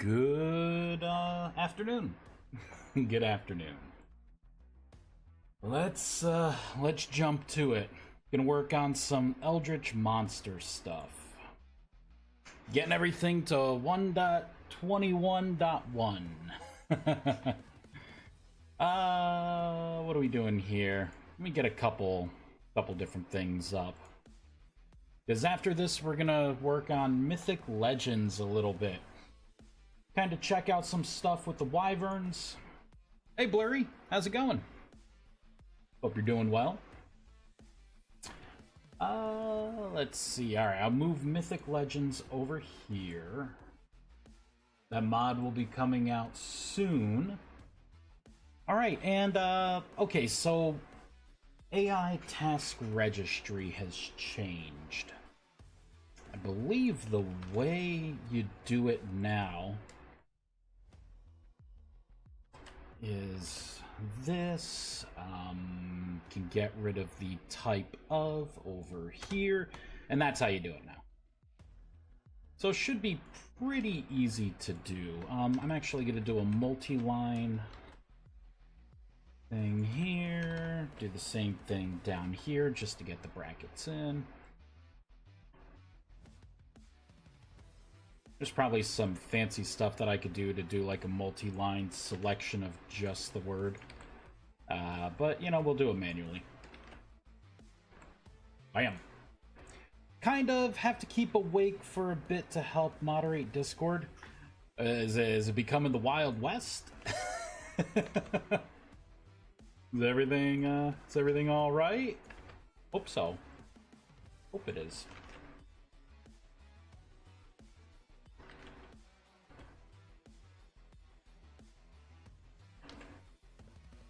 Good afternoon. Good afternoon. Let's jump to it. Gonna work on some Eldritch Monster stuff. Getting everything to 1.21.1. What are we doing here? Let me get a couple different things up. Because after this, we're gonna work on Mythic Legends a little bit. Kind of check out some stuff with the Wyverns. Hey Blurry, how's it going? Hope you're doing well. Let's see. Alright, I'll move Mythic Legends over here. That mod will be coming out soon. Alright, and, okay, so AI Task Registry has changed. I believe the way you do it now is this. Can get rid of the type of over here, and that's how you do it now. So it should be pretty easy to do. I'm actually going to do a multi-line thing here, do the same thing down here just to get the brackets in. There's probably some fancy stuff that I could do to do like a multi-line selection of just the word. But, you know, we'll do it manually. Bam. Kind of have to keep awake for a bit to help moderate Discord. Is it becoming the Wild West? Is everything all right? Hope so. Hope it is.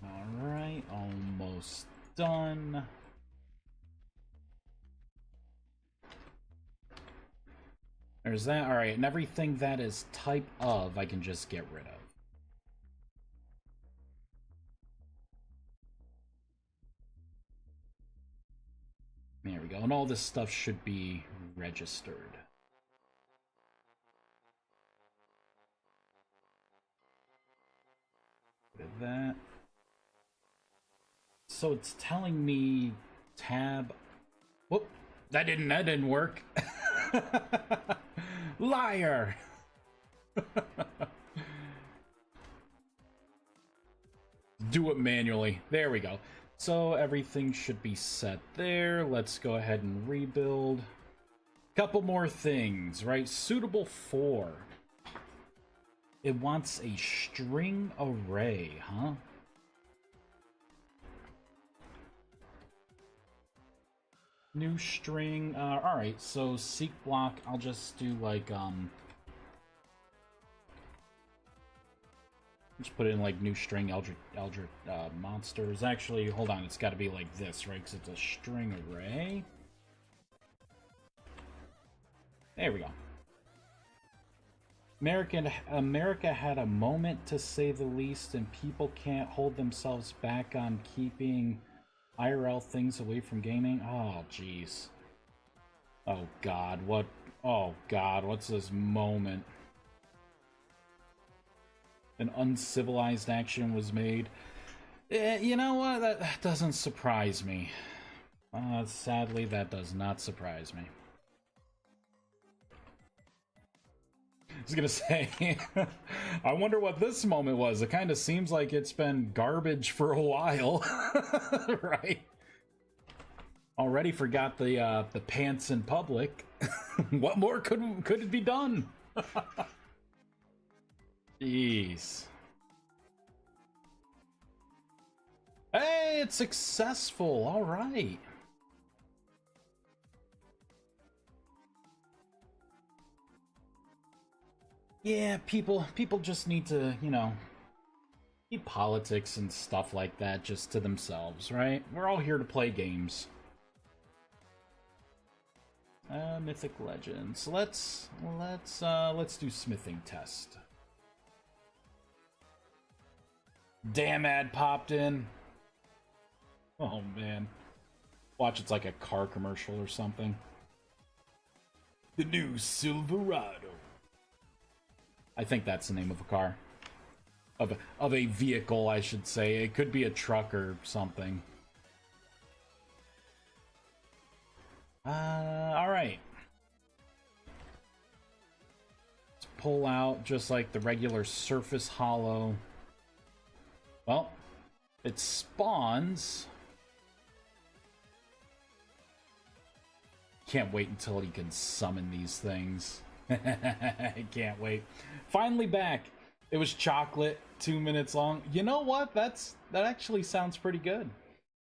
Alright, almost done. There's that. Alright, and everything that is type of, I can just get rid of. There we go, and all this stuff should be registered. Look at that. So it's telling me tab. Whoop! That didn't work. Liar! Do it manually. There we go. So everything should be set there. Let's go ahead and rebuild. Couple more things, right? Suitable for. It wants a string array, huh? New string. Alright, so seek block, I'll just do like, just put in like new string Eldritch monsters. Actually, hold on, it's got to be like this, right? Because it's a string array. There we go. America had a moment, to say the least, and people can't hold themselves back on keeping IRL things away from gaming. Oh, jeez. Oh, God. What? Oh, God. What's this moment? An uncivilized action was made. You know what? That doesn't surprise me. Sadly, that does not surprise me. I was gonna say, I wonder what this moment was. It kind of seems like it's been garbage for a while, right? Already forgot the pants in public. What more could it be done? Jeez. Hey, it's successful. All right. Yeah, people just need to, you know, keep politics and stuff like that just to themselves, right? We're all here to play games. Mythic Legends. Let's do smithing test. Damn ad popped in. Oh man. Watch, it's like a car commercial or something. The new Silverado. I think that's the name of a car. Of a vehicle, I should say. It could be a truck or something. Alright. Let's pull out just like the regular surface hollow. Well, it spawns. Can't wait until he can summon these things. I can't wait. Finally back. It was chocolate, 2 minutes long. You know what? That actually sounds pretty good.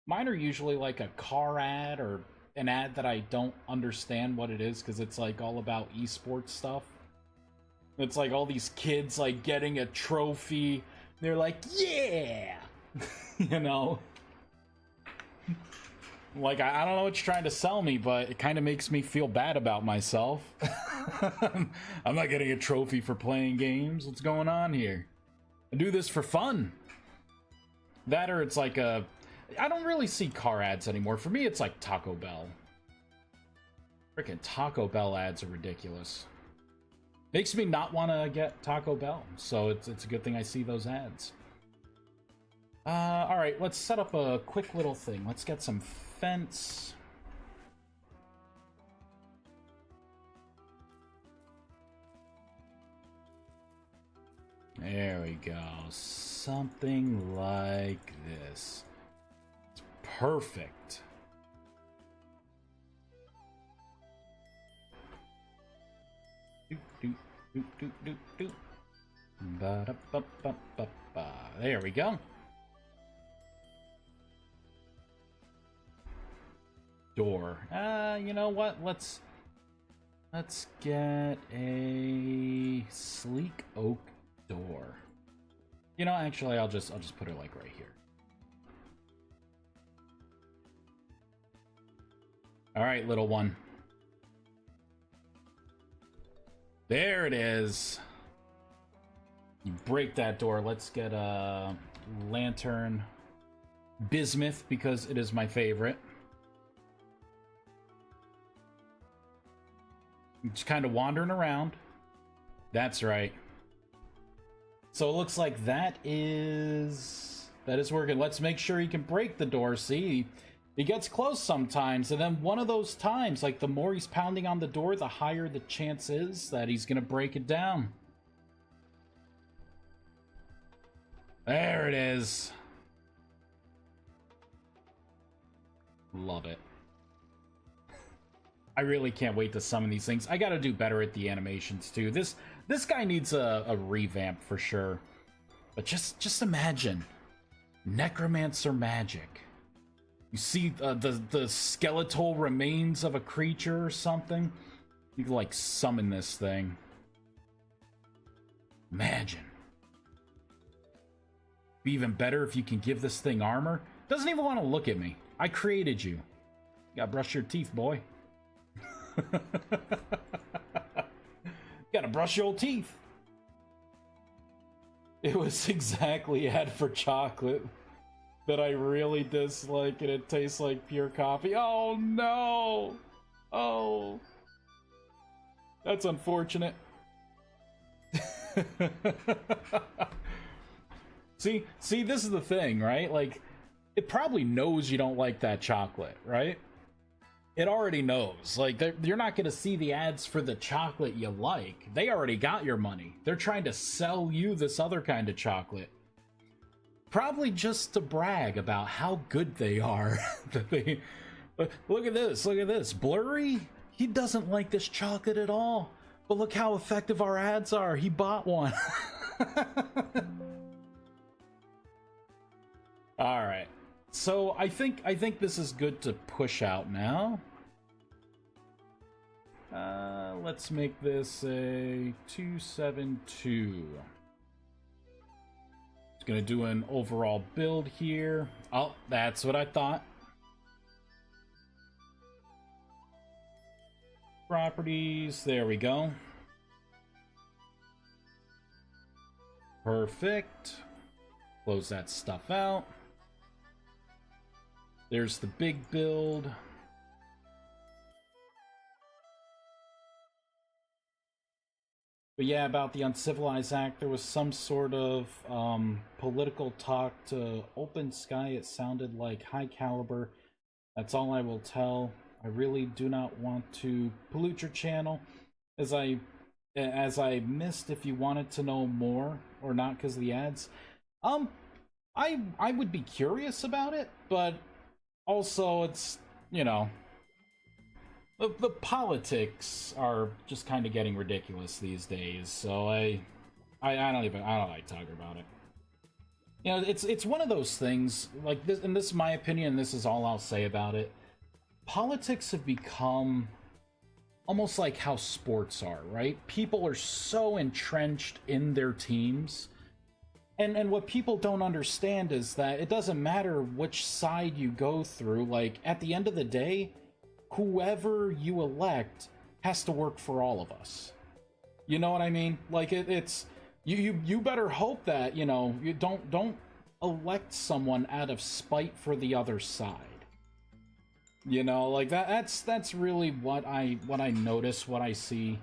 Mine are usually like a car ad or an ad that I don't understand what it is because it's like all about esports stuff. It's like all these kids like getting a trophy. They're like, yeah! You know? Like, I don't know what you're trying to sell me, but it kind of makes me feel bad about myself. I'm not getting a trophy for playing games. What's going on here? I do this for fun. That or it's like a... I don't really see car ads anymore. For me, it's like Taco Bell. Freaking Taco Bell ads are ridiculous. Makes me not want to get Taco Bell. So it's a good thing I see those ads. Alright, let's set up a quick little thing. Let's get some fence. There we go. Something like this. It's perfect. Doot, doot, doot, doot, doot, doot. Ba-da-ba-ba-ba-ba. There we go. Door. You know what? Let's get a sleek oak door. You know, actually, I'll just put it like right here. All right, little one. There it is. You break that door. Let's get a lantern bismuth because it is my favorite. Just kind of wandering around. That's right. So it looks like that is working. Let's make sure he can break the door. See, he gets close sometimes, and then one of those times, like the more he's pounding on the door, the higher the chance is that he's gonna break it down. There it is. Love it. I really can't wait to summon these things. I gotta do better at the animations too. This guy needs a revamp for sure. But just imagine necromancer magic. You see the skeletal remains of a creature or something. You can like summon this thing. Imagine. Be even better if you can give this thing armor. Doesn't even want to look at me. I created you. You gotta brush your teeth, boy. Gotta brush your old teeth. It was exactly ad for chocolate that I really dislike, and it tastes like pure coffee. Oh no! Oh, that's unfortunate. See, this is the thing, right? Like, it probably knows you don't like that chocolate, right? It already knows. Like, you're not going to see the ads for the chocolate you like. They already got your money. They're trying to sell you this other kind of chocolate. Probably just to brag about how good they are. Look at this. Look at this. Blurry? He doesn't like this chocolate at all. But look how effective our ads are. He bought one. All right. So I think this is good to push out now. Let's make this a 272. It's gonna do an overall build here. Oh, that's what I thought. Properties, there we go. Perfect. Close that stuff out. There's the big build. But yeah, about the Uncivilized Act, there was some sort of political talk to Open Sky. It sounded like high caliber. That's all I will tell. I really do not want to pollute your channel, as I missed if you wanted to know more or not because of the ads. I would be curious about it, but also it's, you know, the politics are just kind of getting ridiculous these days, so I don't like talking about it. You know, it's one of those things, like this, and this is my opinion, and this is all I'll say about it. Politics have become almost like how sports are, right? People are so entrenched in their teams. And what people don't understand is that it doesn't matter which side you go through, like, at the end of the day, whoever you elect has to work for all of us. You know what I mean? Like, it's you better hope that, you know, you don't elect someone out of spite for the other side. You know, like that's really what I notice, what I see.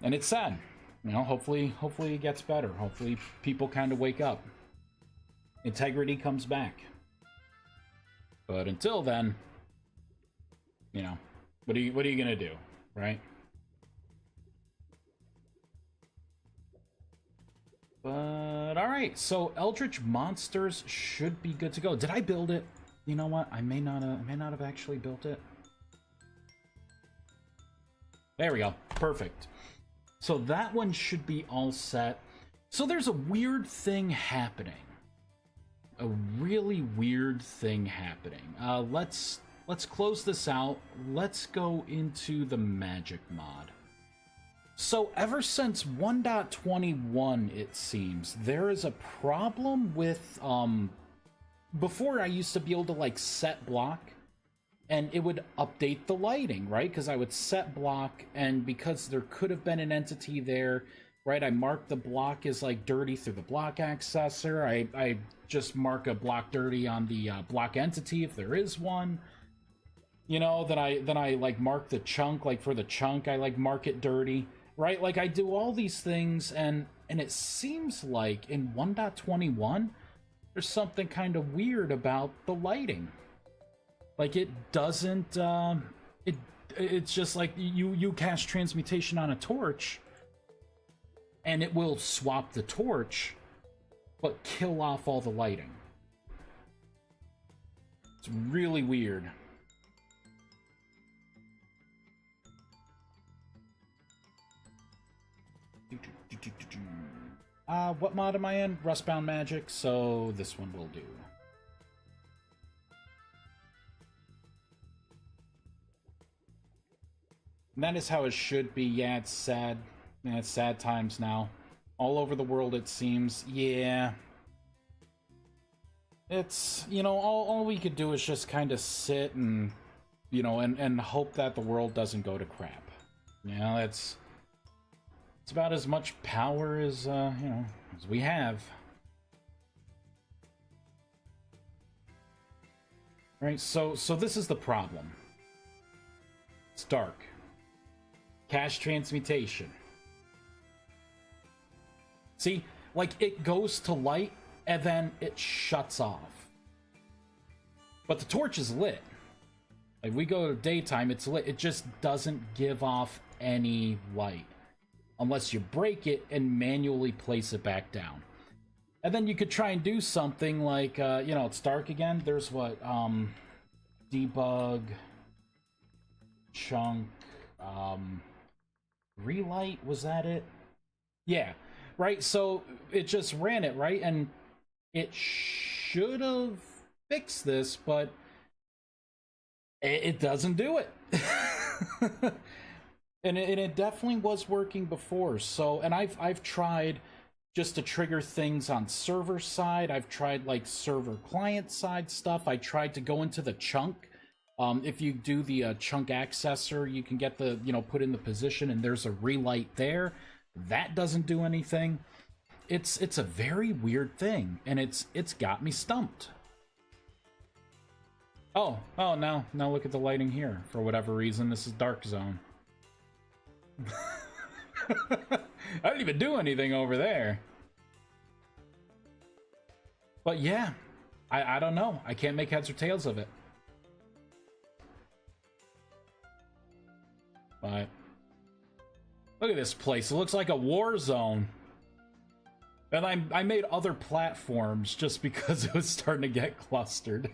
And it's sad. You know, hopefully it gets better. Hopefully people kind of wake up. Integrity comes back. But until then, you know, what are you gonna do, right? But all right, so Eldritch Monsters should be good to go. Did I build it? You know what? I may not have actually built it. There we go. Perfect. So that one should be all set. So there's a weird thing happening. A really weird thing happening. Let's close this out. Let's go into the magic mod. So ever since 1.21, it seems, there is a problem with, before I used to be able to, like, set block, and it would update the lighting, right? Because I would set block, and because there could have been an entity there, right? I mark the block as, like, dirty through the block accessor. I just mark a block dirty on the block entity if there is one. You know, then I like mark the chunk, like for the chunk, I like mark it dirty, right? Like I do all these things, and it seems like in 1.21, there's something kind of weird about the lighting. Like it doesn't, it's just like you cast transmutation on a torch, and it will swap the torch, but kill off all the lighting. It's really weird. What mod am I in? Rustbound Magic, so this one will do. And that is how it should be. Yeah, it's sad. Yeah, it's sad times now. All over the world, it seems. Yeah. It's, you know, all we could do is just kind of sit and, you know, and hope that the world doesn't go to crap. You know, it's about as much power as, you know, as we have. Right, so this is the problem. It's dark. Cast transmutation. See, like, it goes to light, and then it shuts off. But the torch is lit. Like, we go to daytime, it's lit. It just doesn't give off any light. Unless you break it and manually place it back down. And then you could try and do something like, you know, it's dark again. There's what, debug, chunk, relight, was that it? Yeah, right? So it just ran it, right? And it should have fixed this, but it doesn't do it. And it definitely was working before. So, and I've tried just to trigger things on server side. I've tried like server client side stuff. I tried to go into the chunk. If you do the chunk accessor, you can get the, you know, put in the position and there's a relight there. That doesn't do anything. It's a very weird thing, and it's got me stumped. Oh, now look at the lighting here. For whatever reason, this is dark zone. I didn't even do anything over there. But yeah, I don't know. I can't make heads or tails of it. But look at this place. It looks like a war zone. And I made other platforms just because it was starting to get clustered.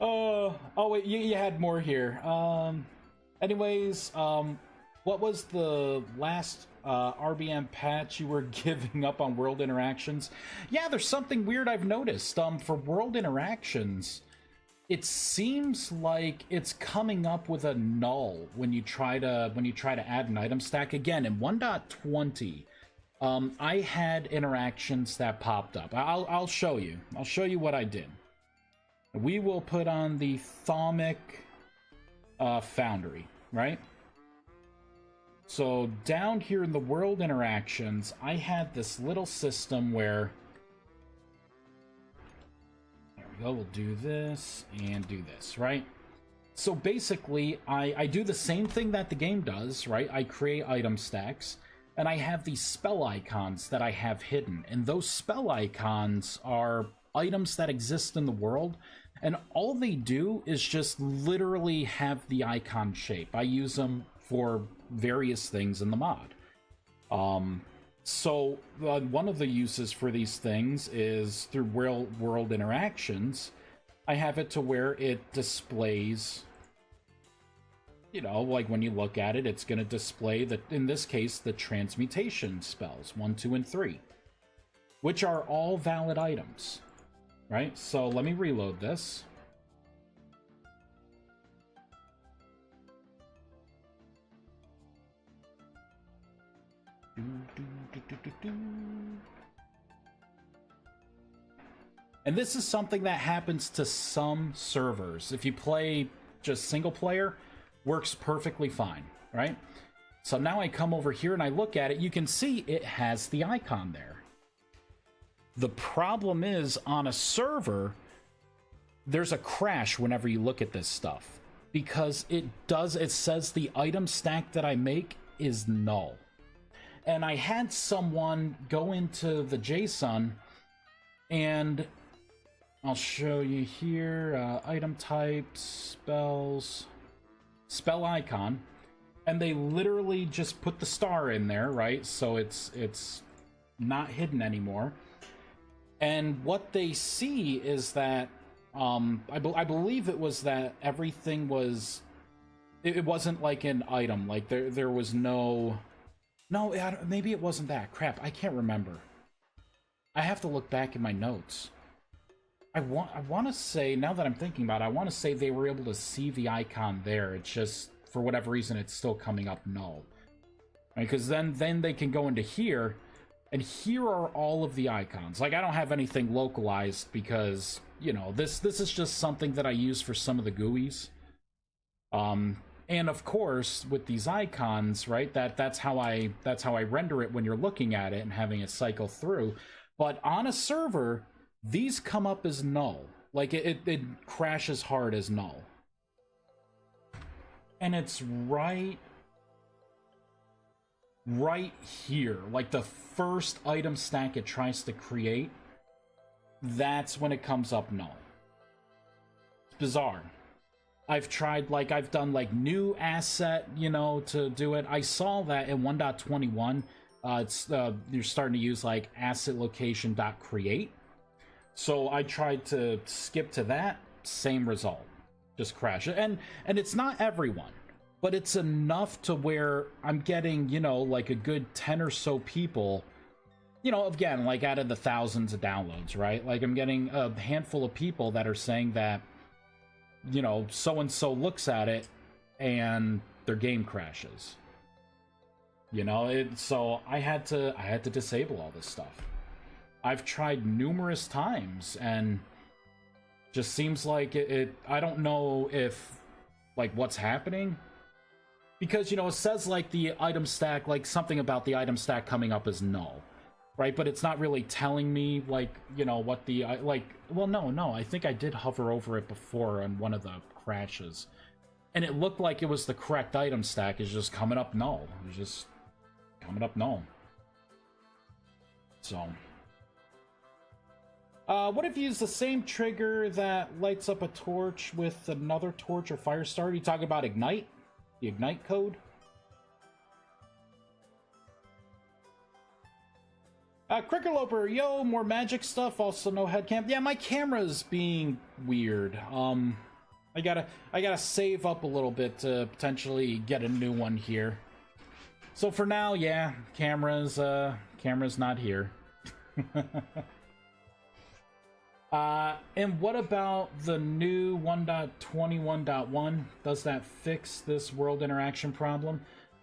Oh wait, you had more here. Anyways, what was the last RBM patch you were giving up on world interactions? Yeah, there's something weird I've noticed. For world interactions, it seems like it's coming up with a null when you try to add an item stack. Again, in 1.20, I had interactions that popped up. I'll show you. I'll show you what I did. We will put on the Thaumic Foundry, right? So down here in the world interactions, I had this little system where, there we go, we'll do this and do this, right? So basically, I do the same thing that the game does, right? I create item stacks, and I have these spell icons that I have hidden. And those spell icons are items that exist in the world, and all they do is just literally have the icon shape. I use them for various things in the mod. So one of the uses for these things is through world interactions. I have it to where it displays, you know, like when you look at it, it's going to display, in this case, the transmutation spells, 1, 2, and 3, which are all valid items, right? So let me reload this. And this is something that happens to some servers. If you play just single player, works perfectly fine, right? So now I come over here and I look at it, you can see it has the icon there. The problem is, on a server, there's a crash whenever you look at this stuff, because it says the item stack that I make is null. And I had someone go into the JSON, and I'll show you here, item type, spells, spell icon, and they literally just put the star in there, right? So it's not hidden anymore. And what they see is that, I believe it was that everything was, it wasn't like an item, like there was no, maybe it wasn't that. Crap, I can't remember. I have to look back in my notes. I want to say, now that I'm thinking about it, I want to say they were able to see the icon there. It's just, for whatever reason, it's still coming up null. Right? Because then they can go into here, and here are all of the icons. Like, I don't have anything localized because, you know, this is just something that I use for some of the GUIs. And of course, with these icons, right, that's how I render it when you're looking at it and having it cycle through. But on a server, these come up as null. Like, it crashes hard as null. And it's right here. Like, the first item stack it tries to create, that's when it comes up null. It's bizarre. I've tried, like, I've done, like, new asset, you know, to do it. I saw that in 1.21, you're starting to use, like, asset location.create. So I tried to skip to that, same result. Just crash it. And it's not everyone, but it's enough to where I'm getting, you know, like a good 10 or so people, you know, again, like out of the thousands of downloads, right? Like, I'm getting a handful of people that are saying that, you know, so-and-so looks at it and their game crashes. You know, so I had to disable all this stuff. I've tried numerous times, and just seems like I don't know if, like, what's happening. Because, you know, it says, like, the item stack, like, something about the item stack coming up as null. Right? But it's not really telling me, like, you know, what the, like, well, no, I think I did hover over it before on one of the crashes. And it looked like it was the correct item stack. It's just coming up null. It's just coming up null. So... what if you use the same trigger that lights up a torch with another torch or fire starter? You talking about Ignite? The Ignite code? Crickerloper, yo, more magic stuff, also no headcam. Yeah, my camera's being weird. I gotta save up a little bit to potentially get a new one here. So for now, yeah, camera's not here. And what about the new 1.21.1? Does that fix this world interaction problem?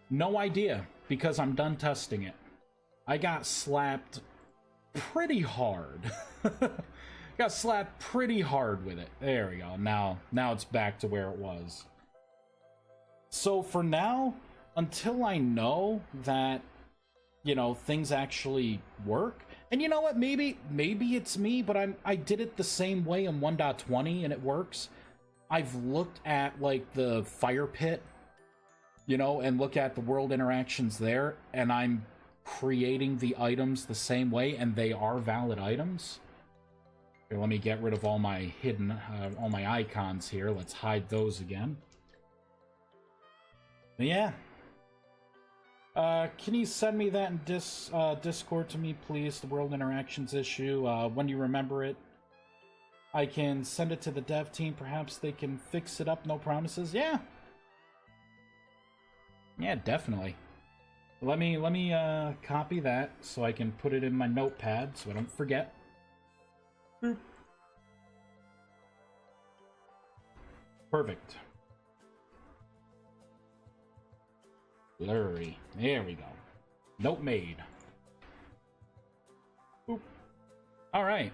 No idea, because I'm done testing it. I got slapped pretty hard. Got slapped pretty hard with it. There we go. Now it's back to where it was. So for now, until I know that, you know, things actually work, and you know what, maybe it's me, but I did it the same way in 1.20 and it works. I've looked at, like, the fire pit, you know, and look at the world interactions there, and I'm creating the items the same way, and they are valid items. Here, let me get rid of all my hidden, all my icons here. Let's hide those again. But yeah. Can you send me that in Discord to me, please? The world interactions issue. When you remember it, I can send it to the dev team. Perhaps they can fix it up. No promises. Yeah. Yeah, definitely. Let me copy that so I can put it in my notepad so I don't forget. Boop. Perfect. Blurry. There we go. Note made. Boop. All right.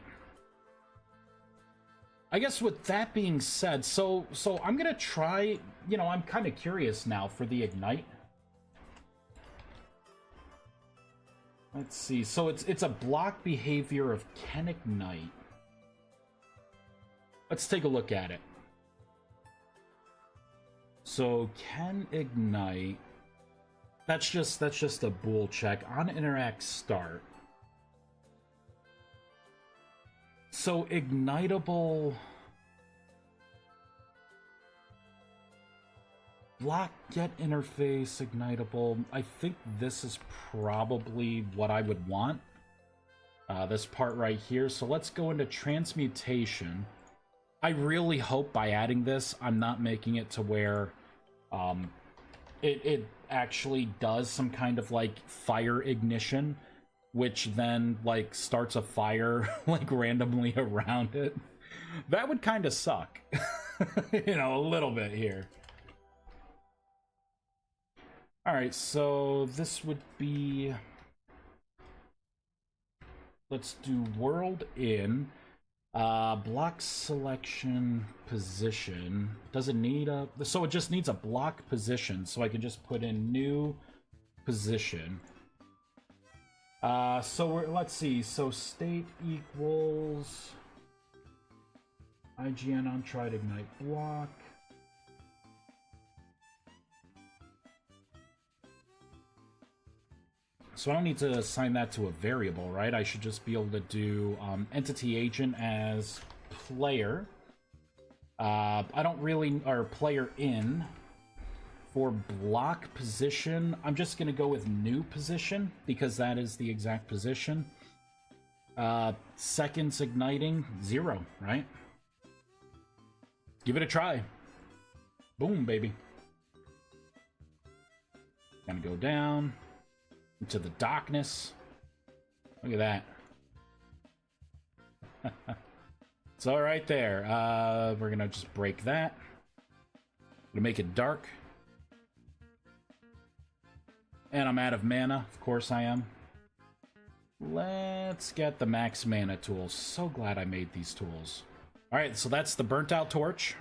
I guess with that being said, so I'm gonna try. You know, I'm kind of curious now for the Ignite. Let's see. So it's a block behavior of can ignite. Let's take a look at it. So can ignite. That's just a bool check on interact start. So ignitable block get interface ignitable. I think this is probably what I would want. This part right here. So let's go into transmutation. I really hope by adding this, I'm not making it to where it actually does some kind of like fire ignition, which then like starts a fire like randomly around it. That would kind of suck. You know, a little bit here. Alright, so this would be... Let's do world in. Block selection position. Does it need a... So it just needs a block position, so I can just put in new position. Let's see. So state equals... IGN on tried ignite block. So I don't need to assign that to a variable, right? I should just be able to do entity agent as player. I don't really, or player in. For block position, I'm just going to go with new position because that is the exact position. Seconds igniting, 0, right? Give it a try. Boom, baby. Gonna go down into the darkness. Look at that. It's all right there. We're gonna just break that. Gonna make it dark. And I'm out of mana. Of course I am. Let's get the max mana tools. So glad I made these tools. All right, so that's the burnt out torch.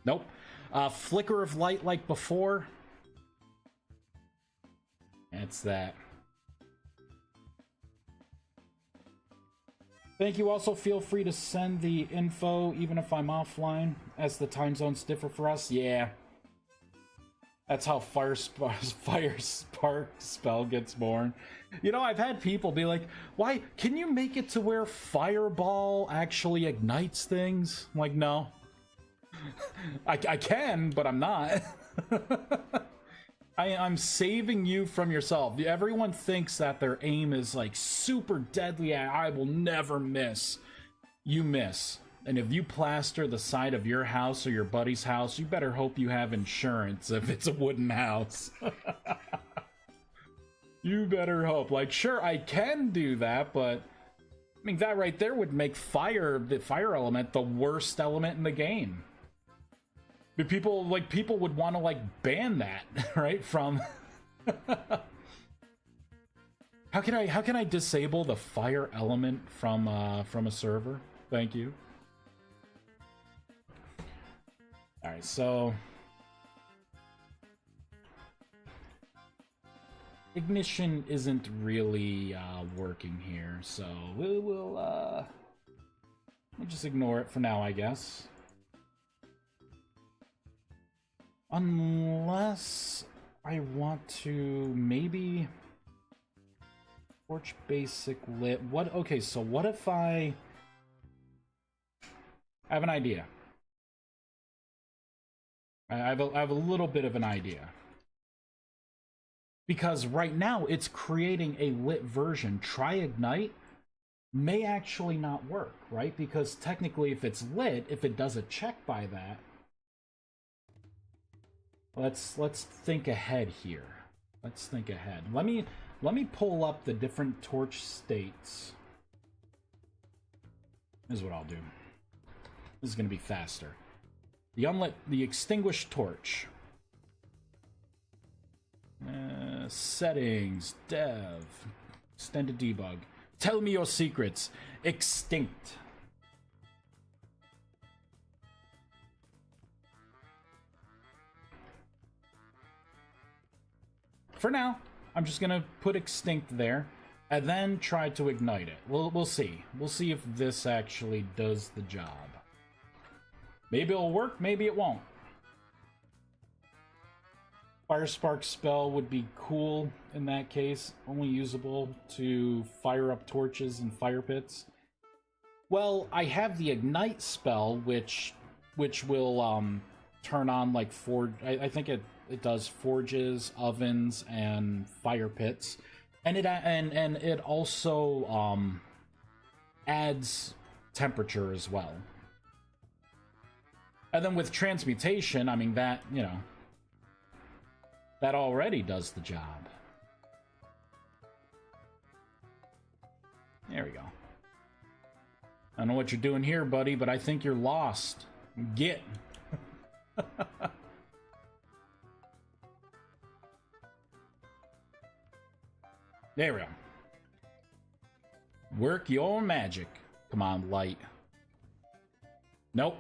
Nope. Flicker of light like before. It's that. Thank you. Also, feel free to send the info even if I'm offline, as the time zones differ for us. Yeah. That's how Fire Spark spell gets born. You know, I've had people be like, why, can you make it to where Fireball actually ignites things? I'm like, no. I can, but I'm not. I'm saving you from yourself. Everyone thinks that their aim is like super deadly. I will never miss. You miss. And if you plaster the side of your house or your buddy's house, you better hope you have insurance if it's a wooden house. You better hope. Like, sure, I can do that, but I mean, that right there would make the fire element, the worst element in the game. People would want to like ban that, right? From how can I disable the fire element from a server? Thank you. All right, so ignition isn't really working here, so we'll just ignore it for now, I guess. Unless I want to maybe torch basic lit. What? Okay, so what if I have an idea? I have a little bit of an idea. Because right now it's creating a lit version. Try ignite may actually not work, right? Because technically if it's lit, if it does a check by that, let's think ahead here. Let's think ahead. Let me pull up the different torch states. This is what I'll do. This is going to be faster. The extinguished torch. Settings, dev, extended debug. Tell me your secrets. Extinct. For now, I'm just gonna put extinct there, and then try to ignite it. We'll see. We'll see if this actually does the job. Maybe it'll work, maybe it won't. Fire Spark spell would be cool in that case, only usable to fire up torches and fire pits. Well, I have the ignite spell, which will turn on like I think it does forges, ovens, and fire pits, and it also adds temperature as well. And then with transmutation, I mean that, you know, that already does the job. There we go. I don't know what you're doing here, buddy, but I think you're lost. Get. There we go. Work your magic. Come on, light. Nope.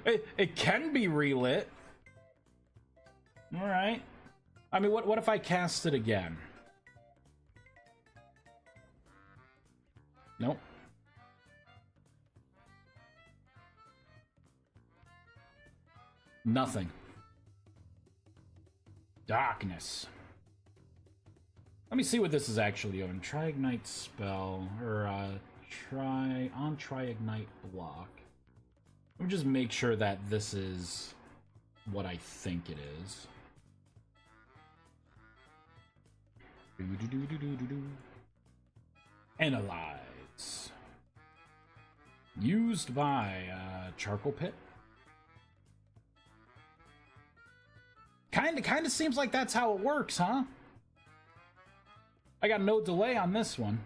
It can be relit. All right. I mean, what if I cast it again? Nope. Nothing. Darkness. Let me see what this is actually doing. Try ignite spell, or try ignite block. Let me just make sure that this is what I think it is. Analyze. Used by charcoal pit. Kinda seems like that's how it works, huh? I got no delay on this one.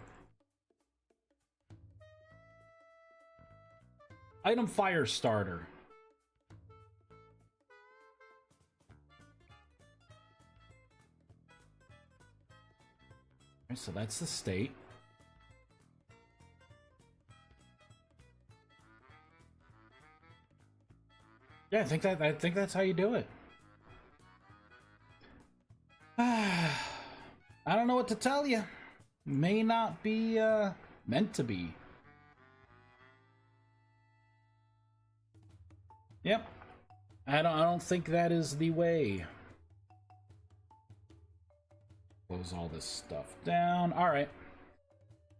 Item fire starter. Okay, so that's the state. Yeah, I think that's how you do it. I don't know what to tell you. may not be meant to be. Yep. I don't think that is the way. Close all this stuff down. All right.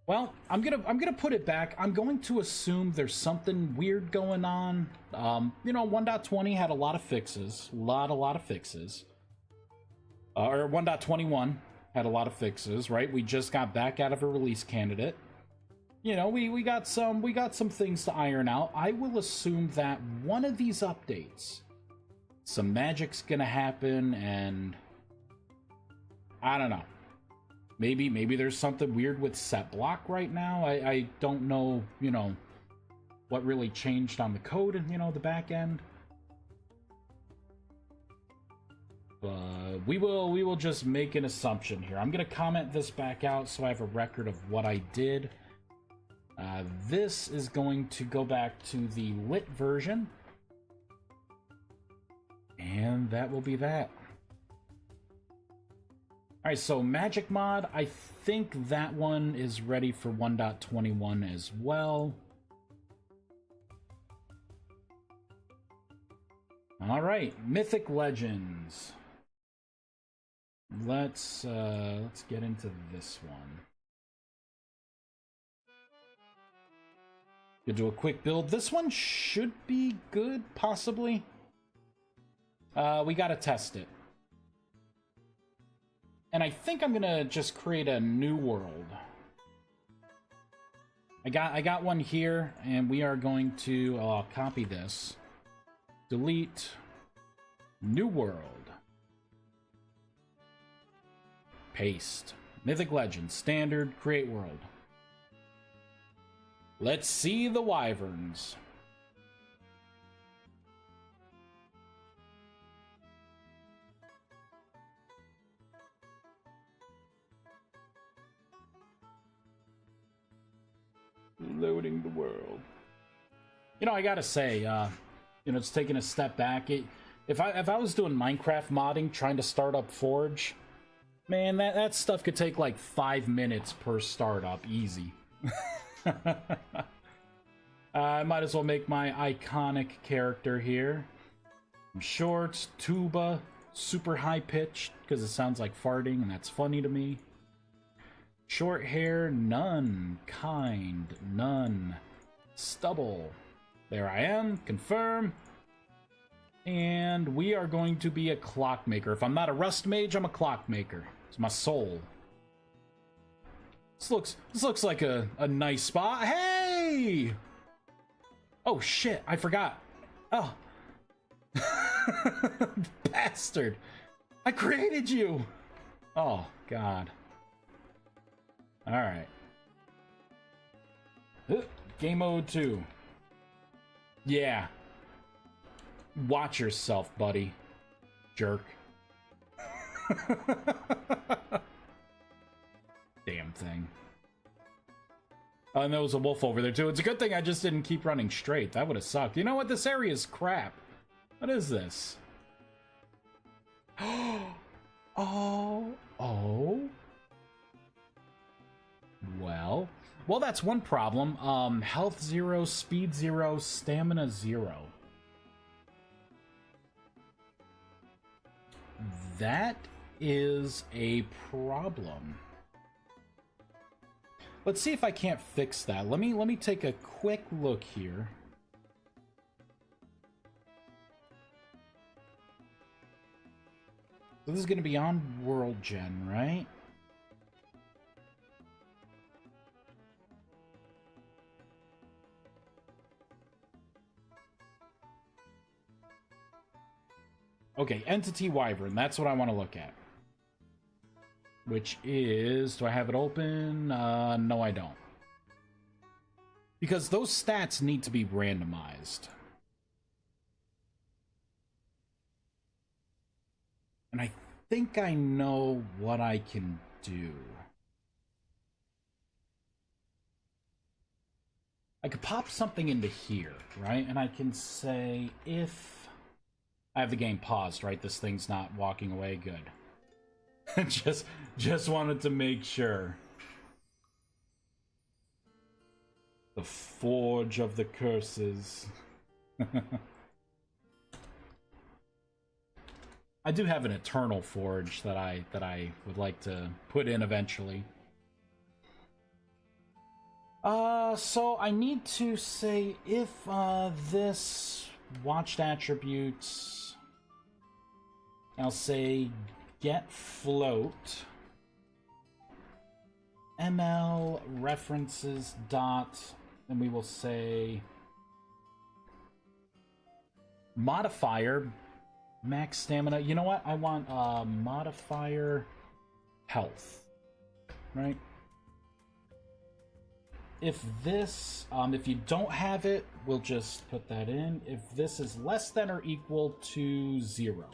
Well, I'm gonna put it back. I'm going to assume there's something weird going on. You know, 1.20 had a lot of fixes. A lot of fixes. Or 1.21 had a lot of fixes, right? We just got back out of a release candidate. You know, we got some things to iron out. I will assume that one of these updates, some magic's gonna happen, and I don't know. Maybe there's something weird with set block right now. I don't know, you know, what really changed on the code and, you know, the back end. But we will just make an assumption here. I'm gonna comment this back out so I have a record of what I did. This is going to go back to the lit version. And that will be that. Alright, so Magic Mod, I think that one is ready for 1.21 as well. Alright, Mythic Legends. Let's get into this one. Gonna do a quick build. This one should be good, possibly. We gotta test it. And I think I'm gonna just create a new world. I got one here, and we are going to copy this. Delete. New world. Paste. Mythic Legends. Standard. Create world. Let's see the wyverns. Loading the world. You know, I gotta say, you know, it's taking a step back. If I was doing Minecraft modding, trying to start up Forge, man, that stuff could take like 5 minutes per startup, easy. I might as well make my iconic character here. Shorts, tuba, super high pitched because it sounds like farting, and that's funny to me. Short hair, none. Kind, none. Stubble. There I am. Confirm. And we are going to be a clockmaker. If I'm not a rust mage, I'm a clockmaker. It's my soul. This looks like a nice spot. Hey! Oh shit, I forgot. Oh. Bastard. I created you. Oh god. Alright. Game mode 2. Yeah. Watch yourself, buddy. Jerk. Damn thing. Oh, and there was a wolf over there too. It's a good thing I just didn't keep running straight. That would have sucked. You know what? This area is crap. What is this? Oh. Well, that's one problem. Health 0, speed 0, stamina 0. That is a problem. Let's see if I can't fix that. Let me take a quick look here. So this is going to be on World Gen, right? Okay, Entity Wyvern. That's what I want to look at. Which is... Do I have it open? No, I don't. Because those stats need to be randomized. And I think I know what I can do. I could pop something into here, right? And I can say if... I have the game paused, right? This thing's not walking away. Good. just wanted to make sure. The Forge of the Curses. I do have an Eternal Forge that I would like to put in eventually. So I need to say if this watched attributes, I'll say get float ml references dot, and we will say modifier max stamina. You know what? I want modifier health, right? If this, if you don't have it, we'll just put that in. If this is less than or equal to 0,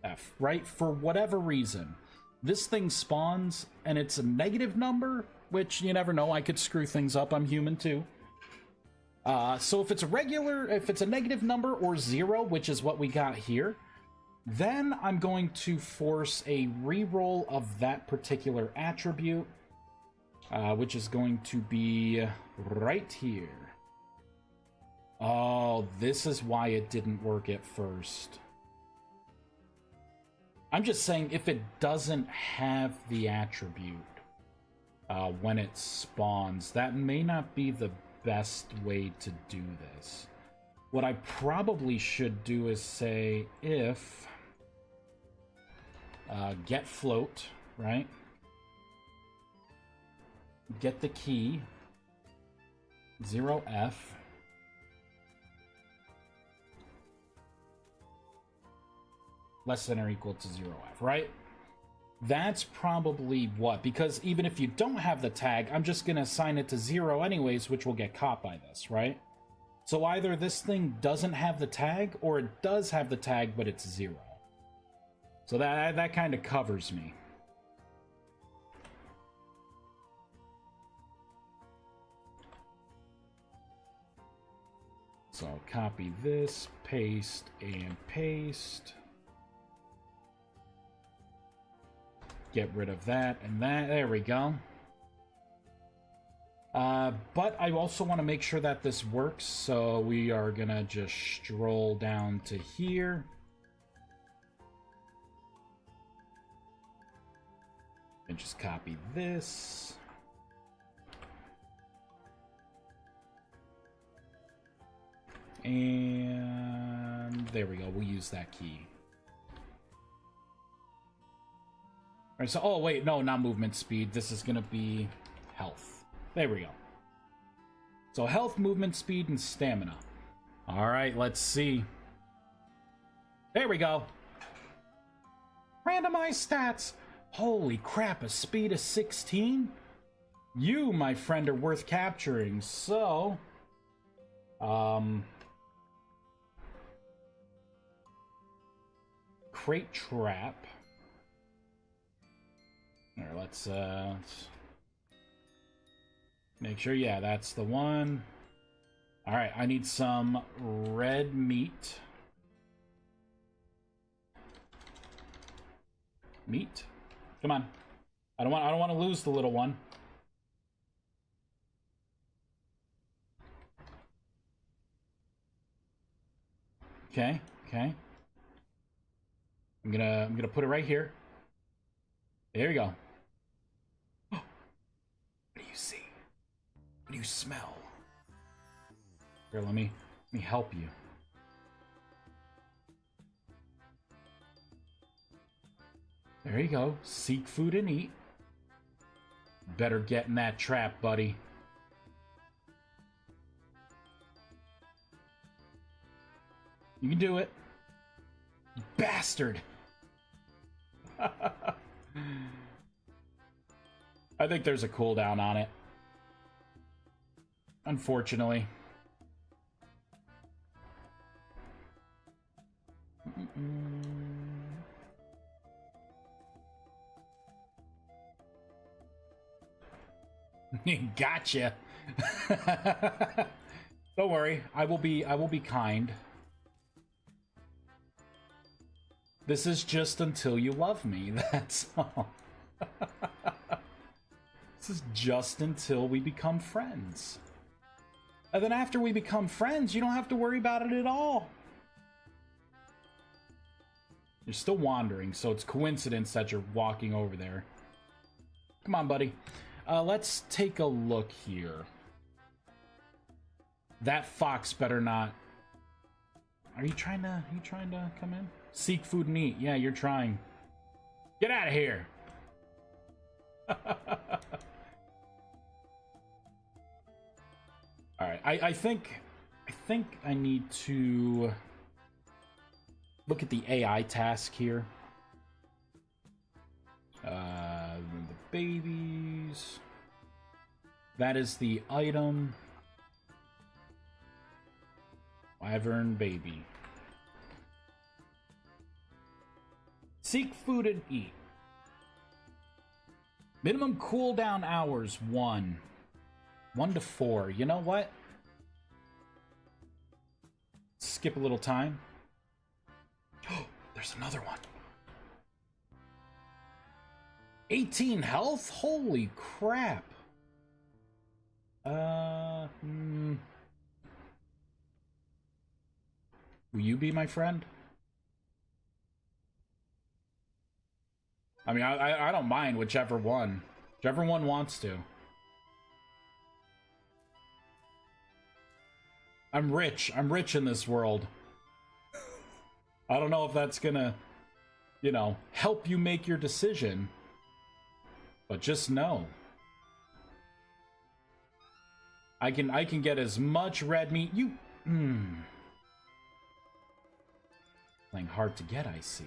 F, right? For whatever reason, this thing spawns and it's a negative number, which you never know. I could screw things up. I'm human too. So if it's a negative number or 0, which is what we got here, then I'm going to force a reroll of that particular attribute. Which is going to be right here. Oh, this is why it didn't work at first. I'm just saying, if it doesn't have the attribute when it spawns, that may not be the best way to do this. What I probably should do is say if get float, right? Get the key 0f less than or equal to 0f, right? That's probably what, because even if you don't have the tag, I'm just gonna assign it to 0 anyways, which will get caught by this, right? So either this thing doesn't have the tag, or it does have the tag, but it's 0. So that kind of covers me. So I'll copy this, paste, and paste. Get rid of that and that. There we go. But I also want to make sure that this works, so we are gonna just stroll down to here. And just copy this. And there we go. We'll use that key. All right, so, oh, wait, no, not movement speed. This is going to be health. There we go. So health, movement speed, and stamina. All right, let's see. There we go. Randomized stats. Holy crap, a speed of 16? You, my friend, are worth capturing. So, crate trap. All right, let's make sure. Yeah, that's the one. All right, I need some red meat. Meat. Come on. I don't want to lose the little one. Okay, okay. I'm gonna put it right here. There you go. What do you see? What do you smell? Here, let me help you. There you go. Seek food and eat. Better get in that trap, buddy. You can do it. You bastard. I think there's a cooldown on it. Unfortunately. Gotcha. Don't worry, I will be kind. This is just until you love me, that's all. This is just until we become friends. And then after we become friends, you don't have to worry about it at all. You're still wandering, so it's coincidence that you're walking over there. Come on, buddy. Let's take a look here. That fox better not... Are you trying to come in? Seek food and eat. Yeah, you're trying. Get out of here! Alright, I think I need to look at the AI task here. The babies. That is the item. Wyvern baby. Seek food and eat. Minimum cooldown hours, 1. 1 to 4. You know what? Skip a little time. Oh, there's another one. 18 health? Holy crap. Will you be my friend? I mean, I don't mind whichever one. Whichever one wants to. I'm rich. I'm rich in this world. I don't know if that's gonna, you know, help you make your decision. But just know. I can get as much red meat. Playing hard to get, I see.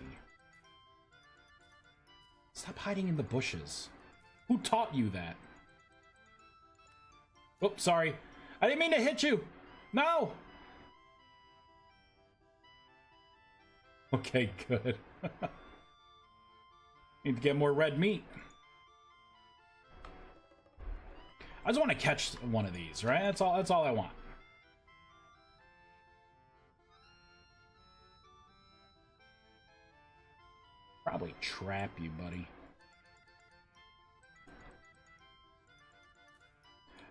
Stop hiding in the bushes. Who taught you that? Oops, sorry. I didn't mean to hit you. No! Okay, good. Need to get more red meat. I just want to catch one of these, right? That's all I want. Probably trap you, buddy.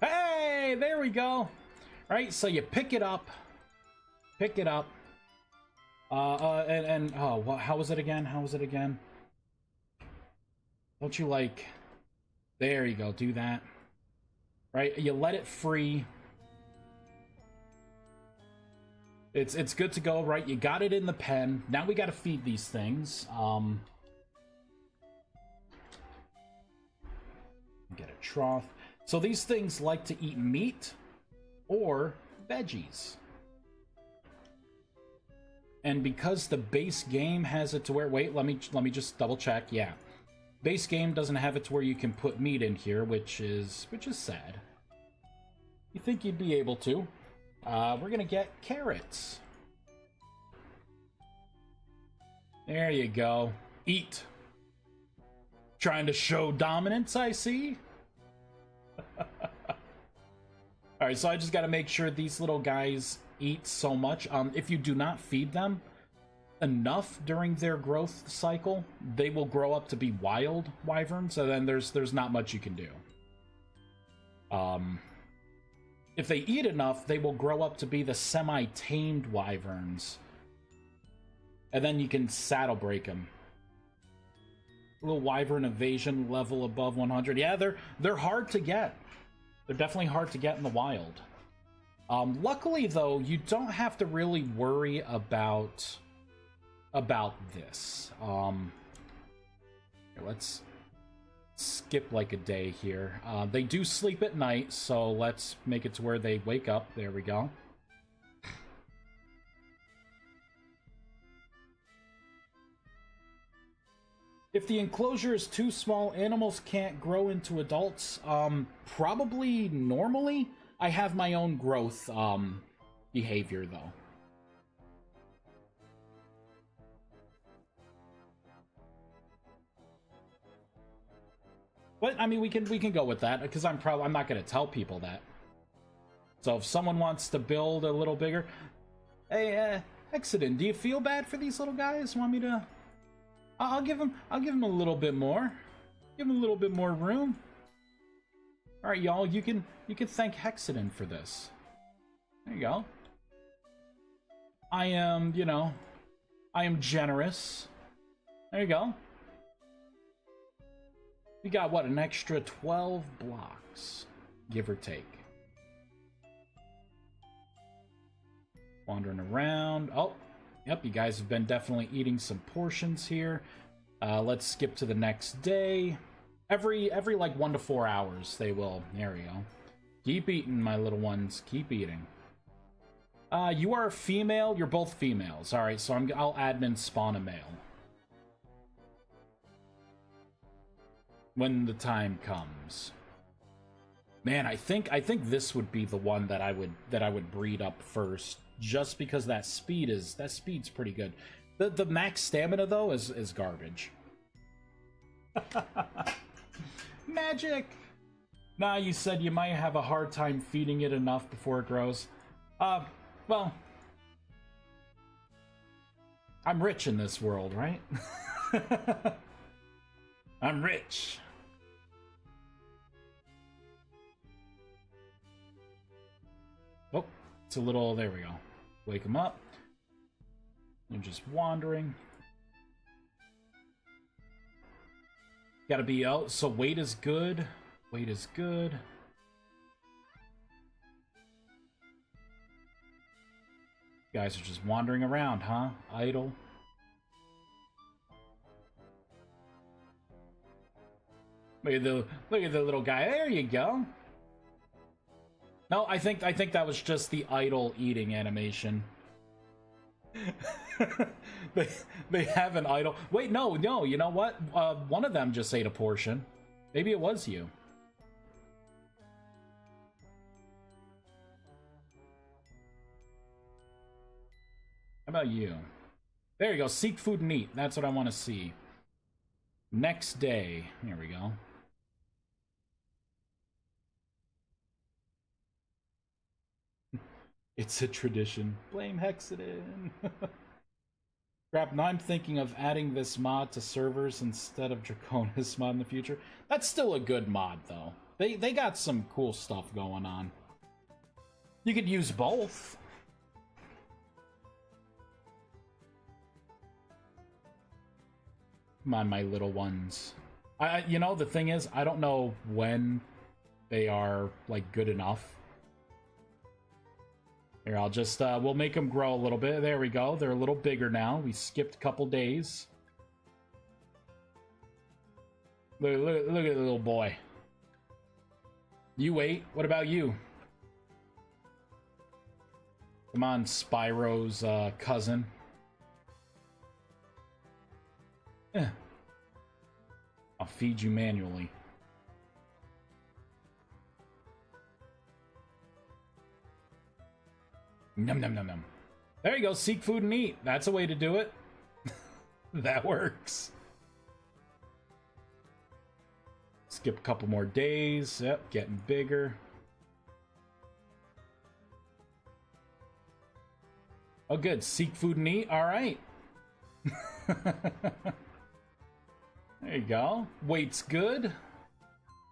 Hey, there we go. Right, so you pick it up. Pick it up. Oh, what, how was it again? How was it again? Don't you like... There you go, do that. Right, you let it free. It's good to go, right? You got it in the pen. Now we gotta feed these things. Get a trough. So these things like to eat meat or veggies. And because the base game has it to where... Wait, let me just double check. Yeah. Base game doesn't have it to where you can put meat in here, which is sad. You think you'd be able to. We're gonna get carrots. There you go. Eat. Trying to show dominance, I see. Alright, so I just gotta make sure these little guys eat so much. If you do not feed them enough during their growth cycle, they will grow up to be wild wyverns, so then there's not much you can do. If they eat enough, they will grow up to be the semi-tamed wyverns. And then you can saddle break them. A little wyvern evasion level above 100. Yeah, they're hard to get. They're definitely hard to get in the wild. Luckily, though, you don't have to really worry about this. Let's skip like a day here. They do sleep at night, so let's make it to where they wake up. There we go. If the enclosure is too small, animals can't grow into adults. Probably normally. I have my own growth behavior, though. But I mean, we can go with that because I'm not going to tell people that. So if someone wants to build a little bigger, hey, Exodin, do you feel bad for these little guys? Want me to? I'll give them a little bit more. Give them a little bit more room. All right, y'all, you can thank Hexadin for this. There you go. I am, you know, I am generous. There you go. We got, what, an extra 12 blocks, give or take. Wandering around. Oh, yep, you guys have been definitely eating some portions here. Let's skip to the next day. Every like 1 to 4 hours, they will. There we go. Keep eating, my little ones. Keep eating. You are a female. You're both females. All right, so I'll admin spawn a male when the time comes. Man, I think this would be the one that I would breed up first, just because that speed's pretty good. The max stamina though is garbage. Magic. Nah, you said you might have a hard time feeding it enough before it grows. Well, I'm rich in this world, right? I'm rich. Oh, it's a little, there we go. Wake him up. You're just wandering. Gotta be out, so weight is good. Weight is good. You guys are just wandering around, huh? Idle. Look at the little guy. There you go. No, I think that was just the idle eating animation. they have an idle. Wait, no, you know what? One of them just ate a portion. Maybe it was you. How about you? There you go. Seek food and eat. That's what I want to see. Next day. Here we go. It's a tradition. Blame Hexadin. Crap, now I'm thinking of adding this mod to servers instead of Draconis mod in the future. That's still a good mod, though. They got some cool stuff going on. You could use both. Come on, my little ones. You know, the thing is, I don't know when they are, like, good enough. Here, I'll just, we'll make them grow a little bit. There we go. They're a little bigger now. We skipped a couple days. Look at the little boy. You ate. What about you? Come on, Spyro's cousin. I'll feed you manually. Num num num num. There you go. Seek food and eat. That's a way to do it. That works. Skip a couple more days. Yep, getting bigger. Oh, good. Seek food and eat. All right. There you go. Weight's good.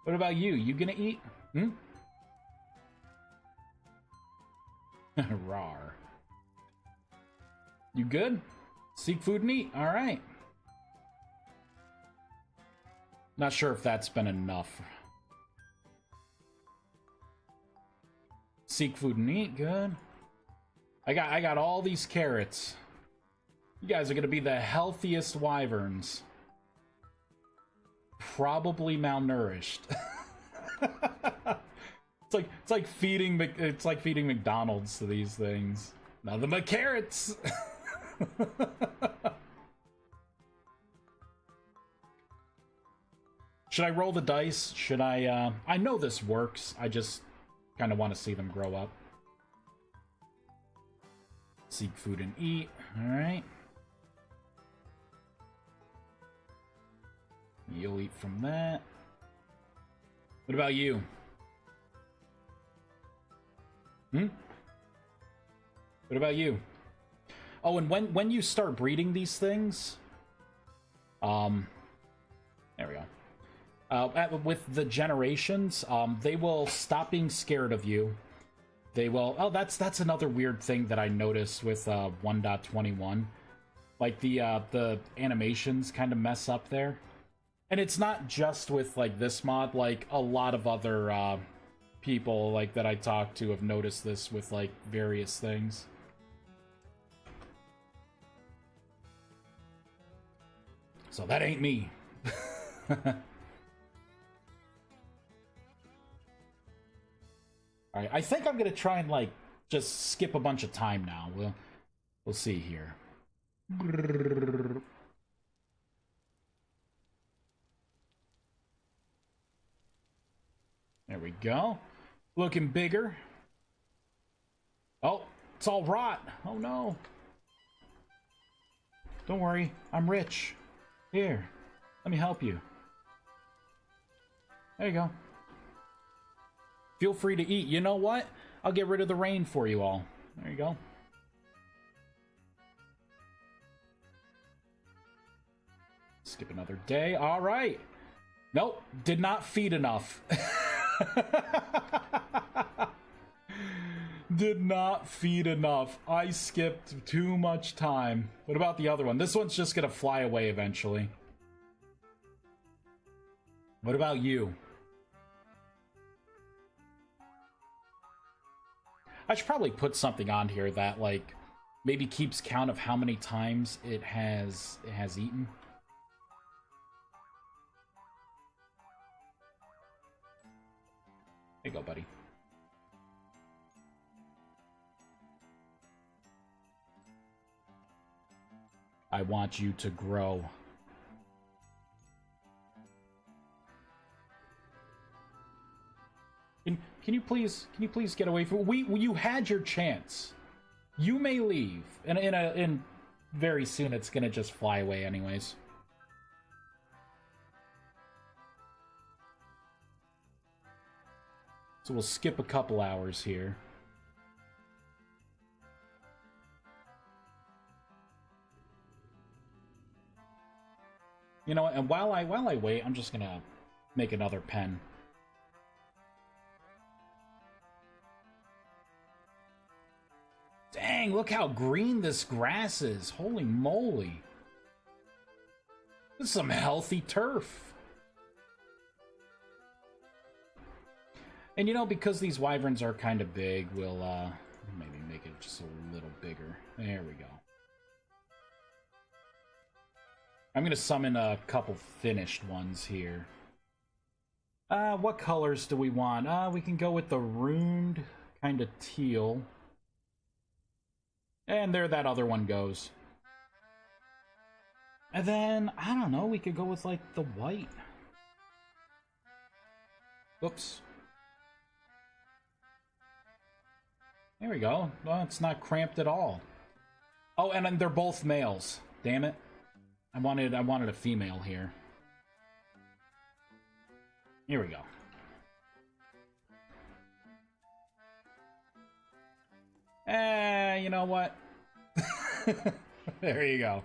What about you? You gonna eat? Hmm? Rawr. You good? Seek food and eat. All right. Not sure if that's been enough. Seek food and eat. Good. I got all these carrots. You guys are gonna be the healthiest wyverns. Probably malnourished. It's like feeding McDonald's to these things. Nothing but carrots. Should I roll the dice? Should I know this works. I just kind of want to see them grow up. Seek food and eat. All right. You'll eat from that. What about you? Hmm? What about you? Oh, and when you start breeding these things, there we go. With the generations, they will stop being scared of you, they will... Oh, that's another weird thing that I noticed with 1.21. Like, the animations kind of mess up there. And it's not just with, like, this mod. Like, a lot of other people, like, that I talk to have noticed this with, like, various things. So that ain't me. Alright, I think I'm gonna try and, like, just skip a bunch of time now. We'll see here. There we go. Looking bigger. Oh, it's all rot. Oh no. Don't worry, I'm rich. Here, let me help you. There you go. Feel free to eat. You know what? I'll get rid of the rain for you all. There you go. Skip another day. All right. Nope, did not feed enough. Did not feed enough. I skipped too much time. What about the other one? This one's just gonna fly away eventually. What about you? I should probably put something on here that, like, maybe keeps count of how many times it has eaten. There you go, buddy. I want you to grow. Can you please get away from you had your chance. You may leave. And in very soon it's gonna just fly away anyways. So we'll skip a couple hours here. You know, and while I wait, I'm just gonna make another pen. Dang, look how green this grass is. Holy moly. This is some healthy turf. And you know, because these wyverns are kind of big, we'll maybe make it just a little bigger. There we go. I'm gonna summon a couple finished ones here. What colors do we want? We can go with the runed kind of teal. And there that other one goes. And then, I don't know, we could go with, like, the white. Oops. There we go. Well, it's not cramped at all. Oh, and then they're both males. Damn it. I wanted a female here. Here we go. You know what? There you go.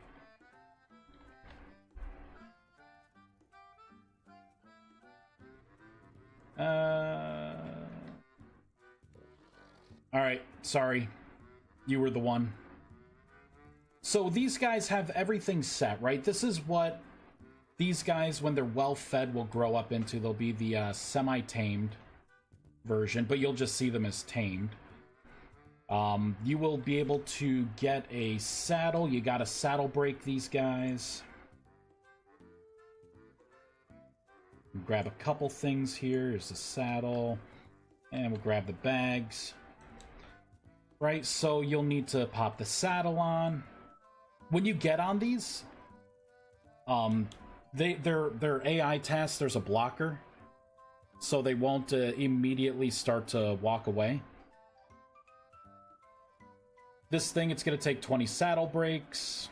Alright, sorry. You were the one. So these guys have everything set, right? This is what these guys, when they're well fed, will grow up into. They'll be the semi-tamed version, but you'll just see them as tamed. You will be able to get a saddle. You gotta saddle break these guys. Grab a couple things here. Here's the saddle. And we'll grab the bags. Right, so you'll need to pop the saddle on. When you get on these, their AI tasks, there's a blocker. So they won't immediately start to walk away. This thing, it's going to take 20 saddle breaks.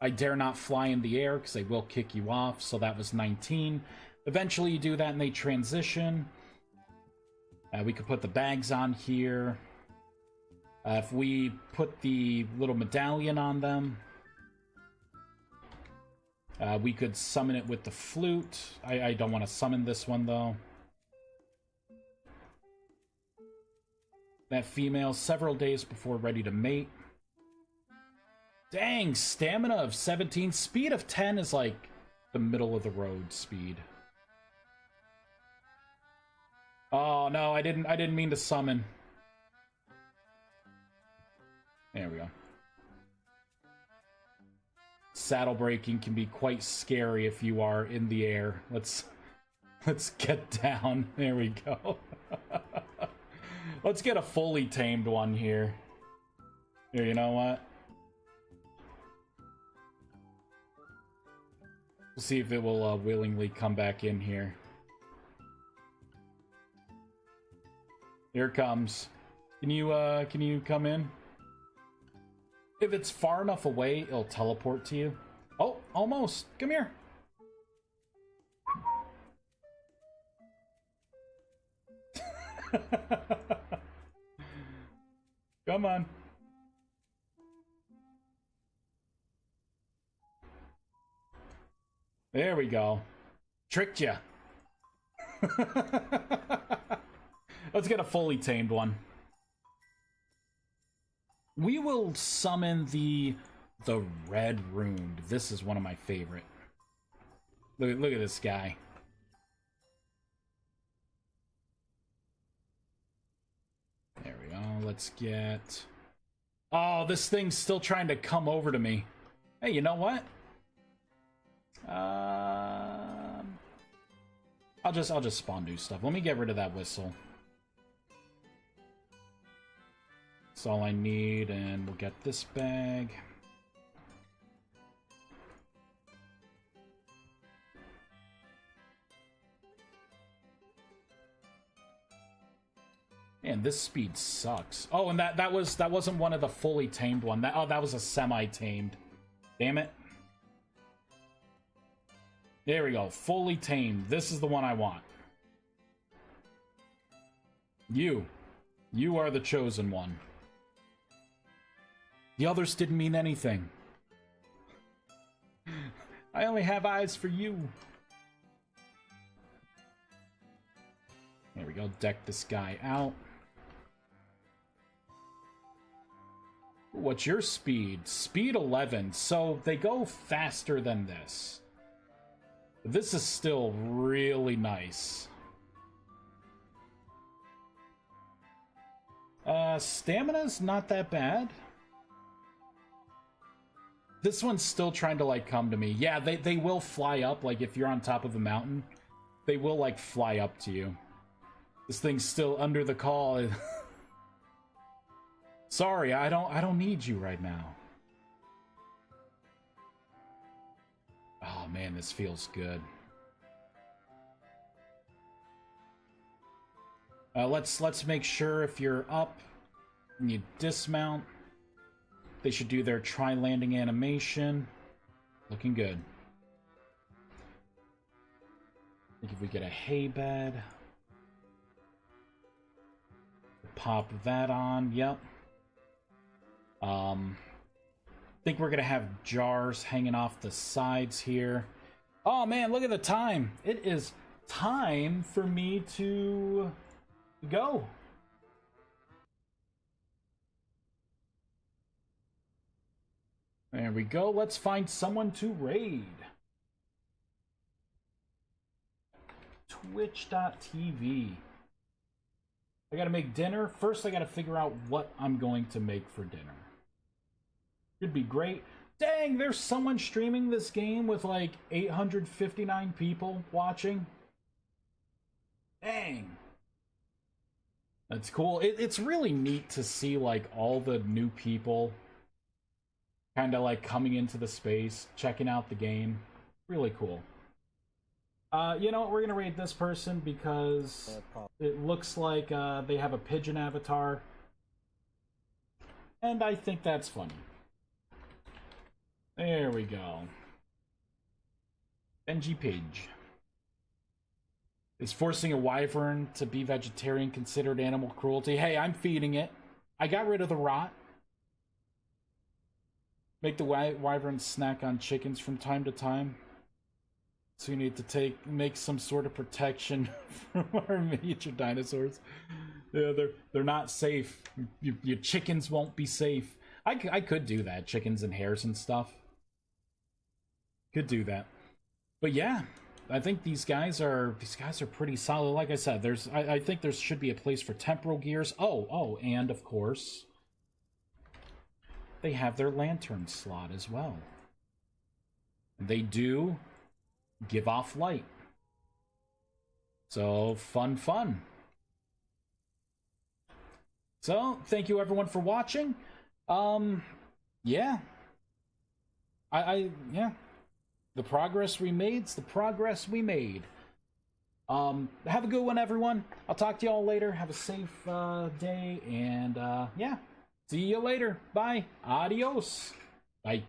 I dare not fly in the air because they will kick you off, so that was 19. Eventually you do that and they transition. We could put the bags on here. If we put the little medallion on them, we could summon it with the flute. I don't want to summon this one, though. that female several days before ready to mate. Dang, stamina of 17, speed of 10 is like the middle of the road speed. Oh no, I didn't mean to summon. There we go. Saddle breaking can be quite scary if you are in the air. Let's get down. There we go. Let's get a fully tamed one here. Here, you know what? We'll see if it will willingly come back in here. Here it comes. Can you come in? If it's far enough away, it'll teleport to you. Oh, almost. Come here. Come on. There we go. Tricked ya. Let's get a fully tamed one. We will summon the red ruined. This is one of my favorite. Look at this guy. There we go. Let's get... Oh, this thing's still trying to come over to me. Hey, you know what? I'll just spawn new stuff. Let me get rid of that whistle. That's all I need, and we'll get this bag. Man, this speed sucks. Oh, and that wasn't one of the fully tamed one. That was a semi-tamed. Damn it. There we go. Fully tamed. This is the one I want. You are the chosen one. The others didn't mean anything. I only have eyes for you. There we go. Deck this guy out. What's your speed? Speed 11. So they go faster than this. This is still really nice. Stamina's not that bad. This one's still trying to, like, come to me. Yeah, they will fly up, like, if you're on top of a mountain. They will, like, fly up to you. This thing's still under the call. Sorry, I don't need you right now. Oh, man, this feels good. Let's make sure if you're up and you dismount, they should do their tri-landing animation. Looking good. I think if we get a hay bed, pop that on. Yep. Think we're gonna have jars hanging off the sides here. Oh man, look at the time. It is time for me to go. There we go. Let's find someone to raid. Twitch.tv. I gotta make dinner. First, I gotta figure out what I'm going to make for dinner. Should be great. Dang, there's someone streaming this game with like 859 people watching. Dang. That's cool. It's really neat to see like all the new people kind of like coming into the space, checking out the game. Really cool. You know what? We're gonna raid this person because it looks like they have a pigeon avatar. And I think that's funny. There we go. Benji Pidge. Is forcing a wyvern to be vegetarian considered animal cruelty? Hey, I'm feeding it. I got rid of the rot. Make the wyvern snack on chickens from time to time. So you need to make some sort of protection from our miniature dinosaurs. Yeah, they're not safe. Your chickens won't be safe. I could do that, chickens and hares and stuff. Could do that. But yeah, I think these guys are pretty solid. Like I said, I think there should be a place for temporal gears. Oh, and of course, they have their lantern slot as well. They do give off light. So fun. So thank you everyone for watching. Yeah. Yeah. The progress we made's the progress we made. Have a good one, everyone. I'll talk to y'all later. Have a safe day, and yeah. See you later. Bye. Adios.